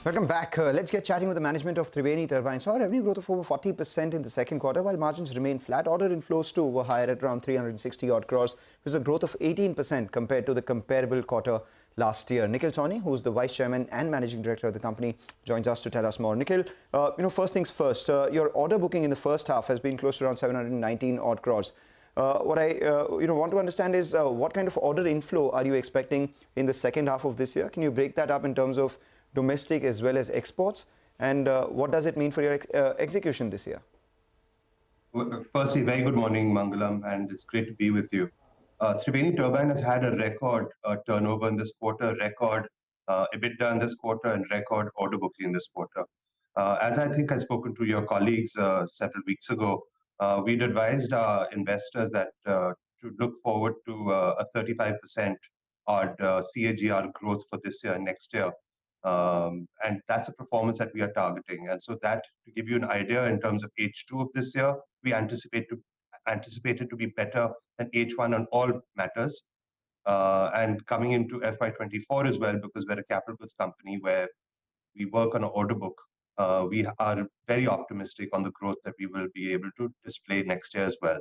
Welcome back. Let's get chatting with the management of Triveni Turbines. Saw revenue growth of over 40% in the second quarter, while margins remain flat. Order inflows too were higher at around 360 odd crores, which is a growth of 18% compared to the comparable quarter last year. Nikhil Sawhney, who's the vice chairman and managing director of the company, joins us to tell us more. Nikhil, first things first. Your order booking in the first half has been close to around 719 odd crores. What I want to understand is what kind of order inflow are you expecting in the second half of this year? Can you break that up in terms of domestic as well as exports, and what does it mean for your execution this year? Well, firstly, very good morning, Mangalam, and it's great to be with you. Triveni Turbine has had a record turnover in this quarter, record EBITDA in this quarter, and record order booking in this quarter. As I think I've spoken to your colleagues several weeks ago, we'd advised our investors that to look forward to a 35% odd CAGR growth for this year and next year. And that's a performance that we are targeting. And so that, to give you an idea in terms of H2 of this year, we anticipate it to be better than H1 on all matters. And coming into FY24 as well, because we're a capital goods company where we work on an order book, we are very optimistic on the growth that we will be able to display next year as well.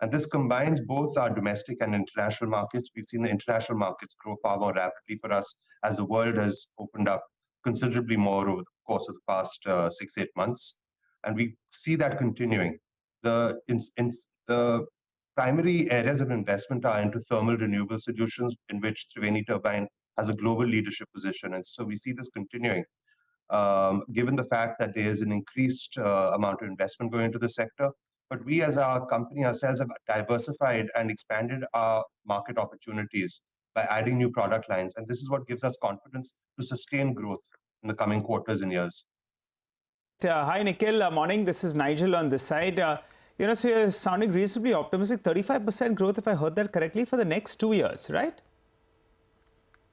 And this combines both our domestic and international markets. We've seen the international markets grow far more rapidly for us as the world has opened up considerably more over the course of the past 6-8 months. And we see that continuing. The primary areas of investment are into thermal renewable solutions, in which Triveni Turbine has a global leadership position. And so we see this continuing. Given the fact that there is an increased amount of investment going into the sector, but we as our company ourselves have diversified and expanded our market opportunities by adding new product lines. And this is what gives us confidence to sustain growth in the coming quarters and years. Hi, Nikhil. Morning. This is Nigel on this side. So you're sounding reasonably optimistic. 35% growth, if I heard that correctly, for the next 2 years, right?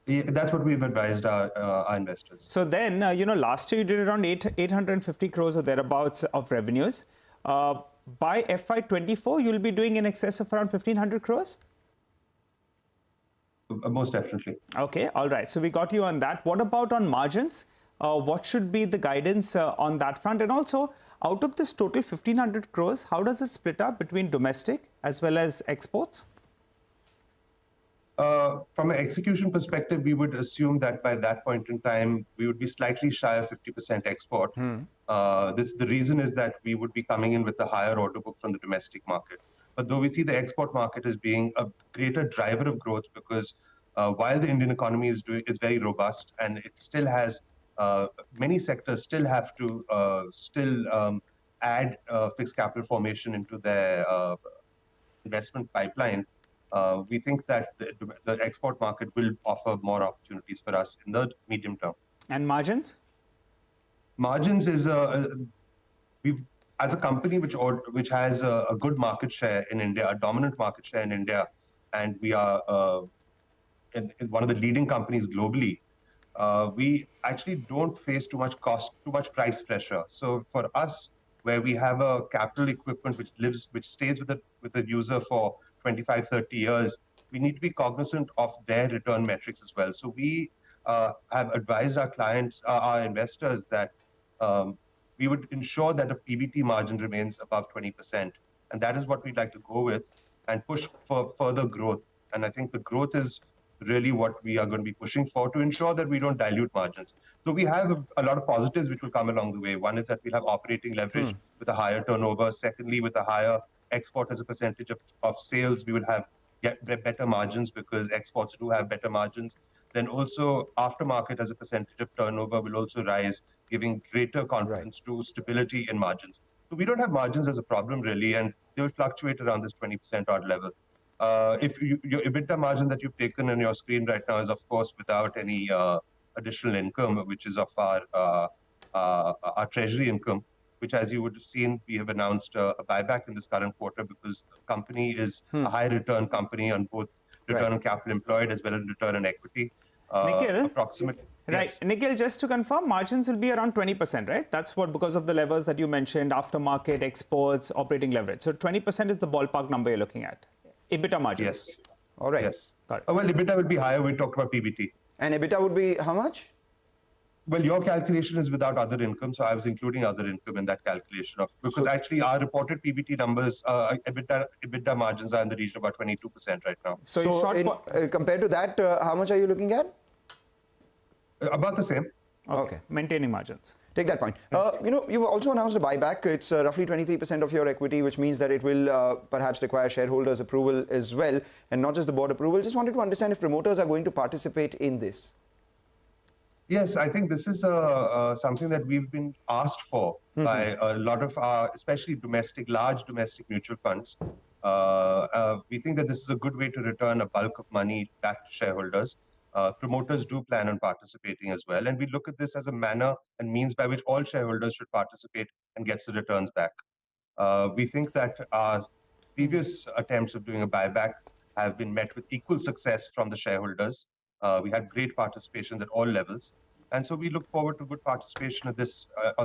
Yeah, that's what we've advised our investors. So then, last year you did around 850 crores or thereabouts of revenues. By FY24, you'll be doing in excess of around 1,500 crores? Most definitely. Okay, all right. So we got you on that. What about on margins? What should be the guidance on that front? And also, out of this total 1,500 crores, how does it split up between domestic as well as exports? From an execution perspective, we would assume that by that point in time, we would be slightly shy of 50% export. The reason is that we would be coming in with a higher order book from the domestic market. But though we see the export market as being a greater driver of growth, because while the Indian economy is very robust and it still has many sectors still have to add fixed capital formation into their investment pipeline, we think that the export market will offer more opportunities for us in the medium term. And margins? Margins is as a company which has a good market share in India, a dominant market share in India, and we are in one of the leading companies globally. We actually don't face too much price pressure. So for us, where we have a capital equipment which stays with the user for 25, 30 years, we need to be cognizant of their return metrics as well. So we have advised our clients, our investors, that we would ensure that a PBT margin remains above 20%. And that is what we'd like to go with and push for further growth. And I think the growth is really what we are going to be pushing for to ensure that we don't dilute margins. So we have a lot of positives which will come along the way. One is that we'll have operating leverage with a higher turnover. Secondly, with a higher export as a percentage of sales, we will get better margins because exports do have better margins. Then also aftermarket as a percentage of turnover will also rise, giving greater confidence to stability in margins. So we don't have margins as a problem really, and they will fluctuate around this 20% odd level. If your EBITDA margin that you've taken on your screen right now is, of course, without any additional income, which is of our treasury income, which, as you would have seen, we have announced a buyback in this current quarter because the company is a high return company on both return on capital employed as well as return on equity. Nikhil? Approximately. Right. Yes. Nikhil, just to confirm, margins will be around 20%, right? That's what, because of the levers that you mentioned, aftermarket, exports, operating leverage. So 20% is the ballpark number you're looking at. EBITDA margins. Yes. All right. Yes. Got it. Well, EBITDA will be higher. We talked about PBT. And EBITDA would be how much? Well, your calculation is without other income, so I was including other income in that calculation because actually our reported PBT numbers, EBITDA margins are in the region of about 22% right now. So, compared to that, how much are you looking at? About the same. Okay. Maintaining margins. Take that point. You've also announced a buyback. It's roughly 23% of your equity, which means that it will perhaps require shareholders' approval as well, and not just the board approval. Just wanted to understand if promoters are going to participate in this. Yes, I think this is something that we've been asked for by a lot of our, especially large domestic mutual funds. We think that this is a good way to return a bulk of money back to shareholders. Promoters do plan on participating as well. And we look at this as a manner and means by which all shareholders should participate and get the returns back. We think that our previous attempts of doing a buyback have been met with equal success from the shareholders. We had great participations at all levels. And so we look forward to good participation on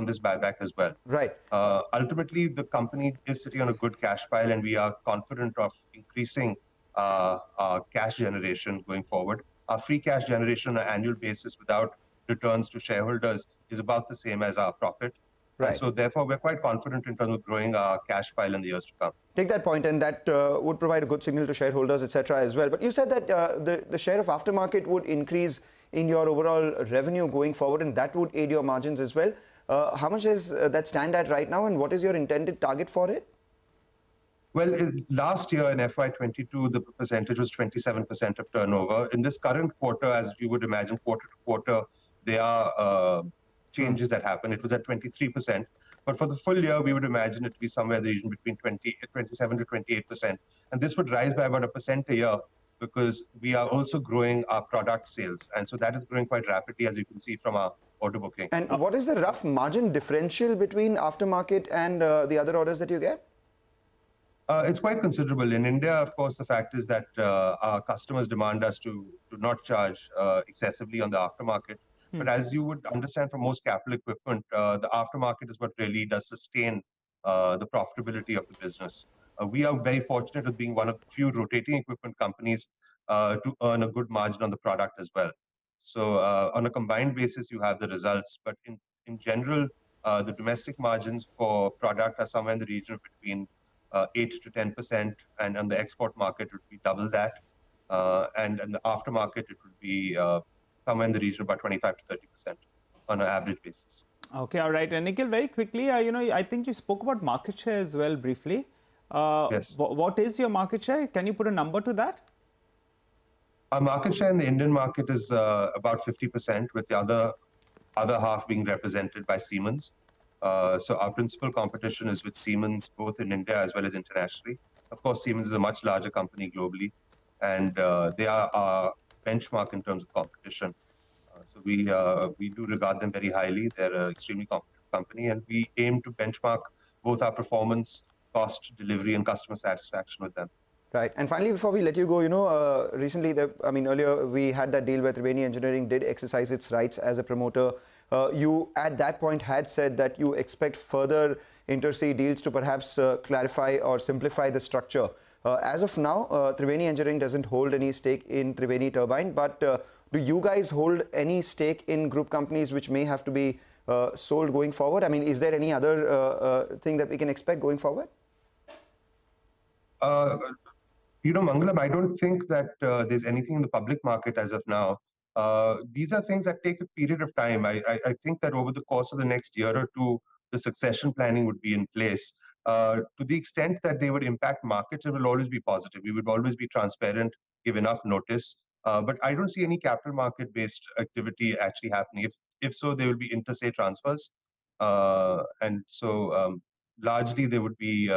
this buyback as well. Right. Ultimately, the company is sitting on a good cash pile, and we are confident of increasing our cash generation going forward. Our free cash generation on an annual basis without returns to shareholders is about the same as our profit. Right. So therefore, we're quite confident in terms of growing our cash pile in the years to come. Take that point, and that would provide a good signal to shareholders, etc. as well. But you said that the share of aftermarket would increase in your overall revenue going forward, and that would aid your margins as well. How much does that stand at right now, and what is your intended target for it? Well, last year in FY22, the percentage was 27% of turnover. In this current quarter, as you would imagine, quarter to quarter, there are changes that happen. It was at 23%. But for the full year, we would imagine it to be somewhere in the region between 27 to 28%. And this would rise by about 1% a year because we are also growing our product sales. And so that is growing quite rapidly, as you can see from our order booking. And what is the rough margin differential between aftermarket and the other orders that you get? It's quite considerable. In India, of course, the fact is that our customers demand us to not charge excessively on the aftermarket. But as you would understand from most capital equipment, the aftermarket is what really does sustain the profitability of the business. We are very fortunate of being one of the few rotating equipment companies to earn a good margin on the product as well. So on a combined basis, you have the results. But in general, the domestic margins for product are somewhere in the region of between 8 to 10%, and on the export market, it would be double that. And in the aftermarket, it would be somewhere in the region of about 25 to 30% on an average basis. Okay, all right. And Nikhil, very quickly, I think you spoke about market share as well briefly. Yes. What is your market share? Can you put a number to that? Our market share in the Indian market is about 50%, with the other half being represented by Siemens. So our principal competition is with Siemens, both in India as well as internationally. Of course, Siemens is a much larger company globally, and they are our benchmark in terms of competition. So we do regard them very highly. They're an extremely competitive company, and we aim to benchmark both our performance, cost, delivery, and customer satisfaction with them. Right. And finally, before we let you go, recently, earlier we had that deal where Triveni Engineering did exercise its rights as a promoter. You, at that point, had said that you expect further inter-sea deals to perhaps clarify or simplify the structure. As of now, Triveni Engineering doesn't hold any stake in Triveni Turbine, but do you guys hold any stake in group companies which may have to be sold going forward? I mean, is there any other thing that we can expect going forward? Mangalam, I don't think that there's anything in the public market as of now. These are things that take a period of time. I think that over the course of the next year or two, the succession planning would be in place. To the extent that they would impact markets, it will always be positive. We would always be transparent, give enough notice. But I don't see any capital market-based activity actually happening. If so, there will be interstate transfers. And so largely they would be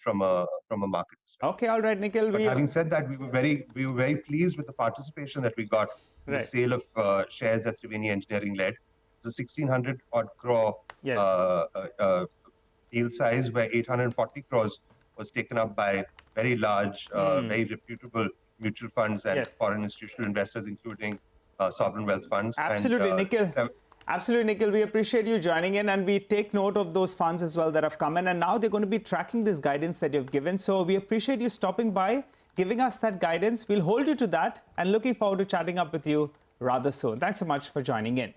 from a market perspective. Okay, all right, Nikhil. But having said that, we were very pleased with the participation that we got in the sale of shares that Triveni Engineering led. It was a 1,600 odd crore deal size, where 840 crores was taken up by very large, very reputable mutual funds and foreign institutional investors, including sovereign wealth funds. Absolutely, Nikhil. Absolutely, Nikhil. We appreciate you joining in, and we take note of those funds as well that have come in. And now they're going to be tracking this guidance that you've given. So we appreciate you stopping by, giving us that guidance. We'll hold you to that, and looking forward to chatting up with you rather soon. Thanks so much for joining in.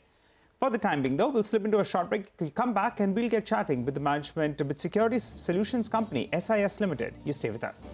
For the time being, though, we'll slip into a short break. We'll come back and we'll get chatting with the management with Security Solutions Company, SIS Limited. You stay with us.